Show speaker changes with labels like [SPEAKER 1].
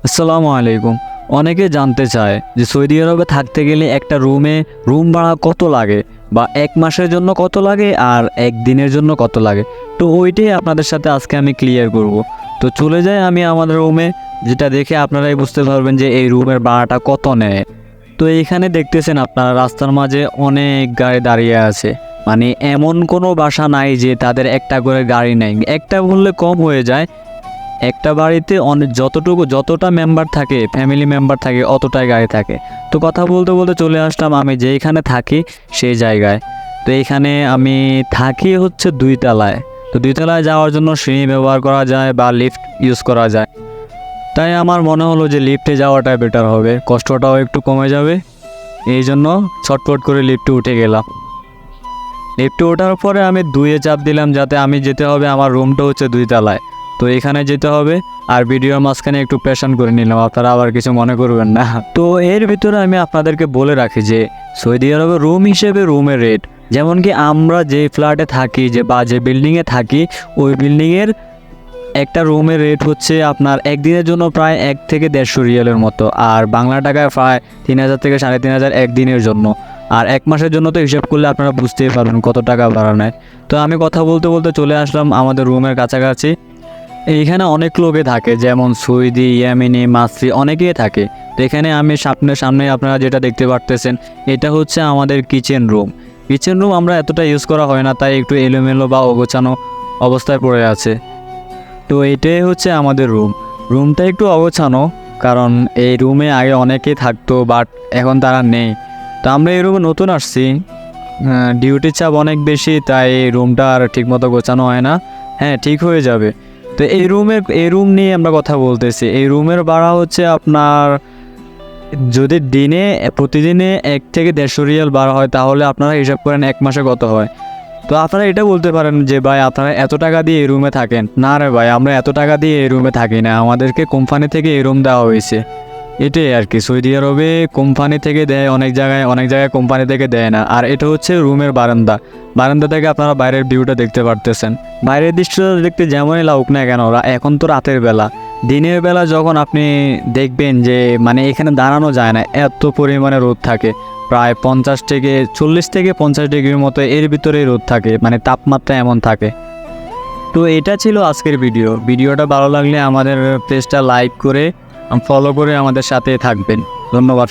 [SPEAKER 1] আসসালামু আলাইকুম। অনেকে জানতে চায় যে সৌদি আরবে থাকতে গেলে একটা রুম ভাড়া কত লাগে, বা 1 মাসের জন্য কত লাগে আর 1 দিনের জন্য কত লাগে। তো ওইটাই আপনাদের সাথে আজকে আমি ক্লিয়ার করব। তো চলে যাই আমি আমাদের রুমে, যেটা দেখে আপনারাই বুঝতে পারবেন যে এই রুমের ভাড়াটা কত নেয়। তো এইখানে দেখতেছেন আপনারা রাস্তার মাঝে অনেক গাড়ি দাঁড়িয়ে আছে। মানে এমন কোনো বাসা নাই যে তাদের একটা করে গাড়ি নেই, একটা বললে কম হয়ে যায়। একটা বাড়িতে যতটা মেম্বার থাকে, ফ্যামিলি মেম্বার থাকে, অতটাই গাড়ি থাকে। তো কথা বলতে বলতে চলে আসলাম আমি যেইখানে থাকি সেই জায়গায়। তো এইখানে আমি থাকি হচ্ছে 2 তলায়। তো 2 তলায় যাওয়ার জন্য সিঁড়ি ব্যবহার করা যায় বা লিফট ইউজ করা যায়। তাই আমার মনে হলো যে লিফটে যাওয়াটাই বেটার হবে, কষ্টটাও একটু কমে যাবে। এই জন্য ছটফট করে লিফটে উঠে গেলাম। লিফটে ওঠার পরে আমি 2-এ চাপ দিলাম, যাতে আমি যেতে হবে, আমার রুমটা হচ্ছে 2 তলায়। তো এখানে যেতে হবে। আর ভিডিওর মাঝখানে একটু পেশান করে নিলাম, আপনারা আবার কিছু মনে করবেন না। তো এর ভিতরে আমি আপনাদেরকে বলে রাখি যে সৌদি আরবে রুম হিসেবে রুমের রেট, যেমন কি আমরা যে ফ্ল্যাটে থাকি যে বিল্ডিংয়ে থাকি, ওই বিল্ডিংয়ের একটা রুমের রেট হচ্ছে আপনার একদিনের জন্য প্রায় 1 থেকে 150 রিয়ালের মতো, আর বাংলা টাকায় প্রায় 3000 থেকে 3500 একদিনের জন্য। আর 1 মাসের জন্য তো হিসাব করলে আপনারা বুঝতেই পারবেন কত টাকা ভাড়া নেয়। তো আমি কথা বলতে বলতে চলে আসলাম আমাদের রুমের কাছাকাছি। এইখানে অনেক লোকে থাকে, যেমন সৌদি, ইয়েমেনি, মাসরি অনেকেই থাকে। তো এখানে আমি সামনে আপনারা যেটা দেখতে পারতেছেন, এটা হচ্ছে আমাদের কিচেন রুম। কিচেন রুম আমরা এতটা ইউজ করা হয় না, তাই একটু এলোমেলো বা অগোছানো অবস্থায় পড়ে আছে। তো এটাই হচ্ছে আমাদের রুমটা একটু অগোছানো, কারণ এই রুমে আগে অনেকেই থাকতো, বাট এখন তারা নেই। তো আমরা এই রুমে নতুন আসছি, ডিউটির চাপ অনেক বেশি, তাই এই রুমটা আর ঠিকমতো গোছানো হয় না। হ্যাঁ, ঠিক হয়ে যাবে। তো এই রুম নিয়ে আমরা কথা বলতেছি। এই রুমের ভাড়া হচ্ছে আপনার, যদি প্রতিদিনে 1 থেকে 150 রিয়াল ভাড়া হয়, তাহলে আপনারা হিসাব করেন 1 মাসে কত হয়। তো আপনারা এটা বলতে পারেন যে ভাই আপনারা এত টাকা দিয়ে এই রুমে থাকেন। না রে ভাই, আমরা এত টাকা দিয়ে এই রুমে থাকি না, আমাদেরকে কোম্পানি থেকে এই রুম দেওয়া হয়েছে। এটাই আর কি, সৌদি আরবে কোম্পানি থেকে দেয়, অনেক জায়গায় কোম্পানি থেকে দেয় না। আর এটা হচ্ছে রুমের বারান্দা থেকে আপনারা বাইরের ভিউটা দেখতে পারতেছেন। বাইরের দৃশ্যটা দেখতে যেমনই লাগুক না কেন, এখন তো রাতের বেলা। দিনের বেলা যখন আপনি দেখবেন যে মানে এখানে দাঁড়ানো যায় না, এত পরিমাণে রোদ থাকে, প্রায় 40 থেকে 50 ডিগ্রির মতো এর ভিতরেই রোদ থাকে, মানে তাপমাত্রা এমন থাকে। তো এটা ছিল আজকের ভিডিওটা ভালো লাগলে আমাদের পেজটা লাইক করে ফলো করে আমাদের সাথে থাকবেন। ধন্যবাদ।